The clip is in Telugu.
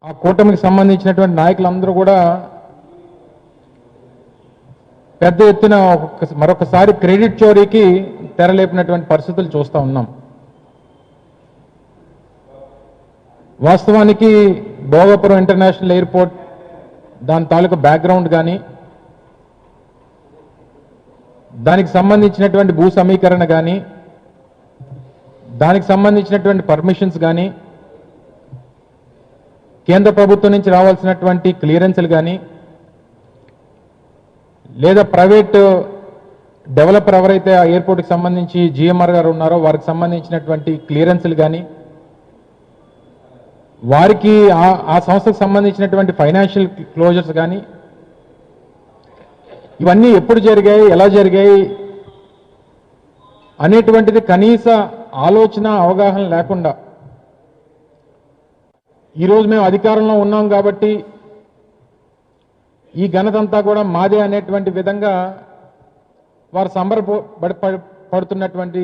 ఆ కూటమికి సంబంధించినటువంటి నాయకులందరూ కూడా పెద్ద ఎత్తున మరొకసారి క్రెడిట్ చోరీకి తెరలేపినటువంటి పరిస్థితులు చూస్తూ ఉన్నాం. వాస్తవానికి భోగాపురం ఇంటర్నేషనల్ ఎయిర్పోర్ట్ దాని తాలూకు బ్యాక్గ్రౌండ్ కానీ దానికి సంబంధించినటువంటి భూ సమీకరణ కానీ దానికి సంబంధించినటువంటి పర్మిషన్స్ కానీ కేంద్ర ప్రభుత్వం నుంచి రావాల్సినటువంటి క్లియరెన్స్లు కానీ లేదా ప్రైవేట్ డెవలపర్ ఎవరైతే ఆ ఎయిర్పోర్ట్కి సంబంధించి జిఎంఆర్ గారు ఉన్నారో వారికి సంబంధించినటువంటి క్లియరెన్స్లు కానీ వారికి ఆ సంస్థకు సంబంధించినటువంటి ఫైనాన్షియల్ క్లోజర్స్ కానీ ఇవన్నీ ఎప్పుడు జరిగాయి, ఎలా జరిగాయి అనేటువంటిది కనీస ఆలోచన అవగాహన లేకుండా ఈరోజు మేము అధికారంలో ఉన్నాం కాబట్టి ఈ ఘనతంతా కూడా మాదే అనేటువంటి విధంగా వారు పడుతున్నటువంటి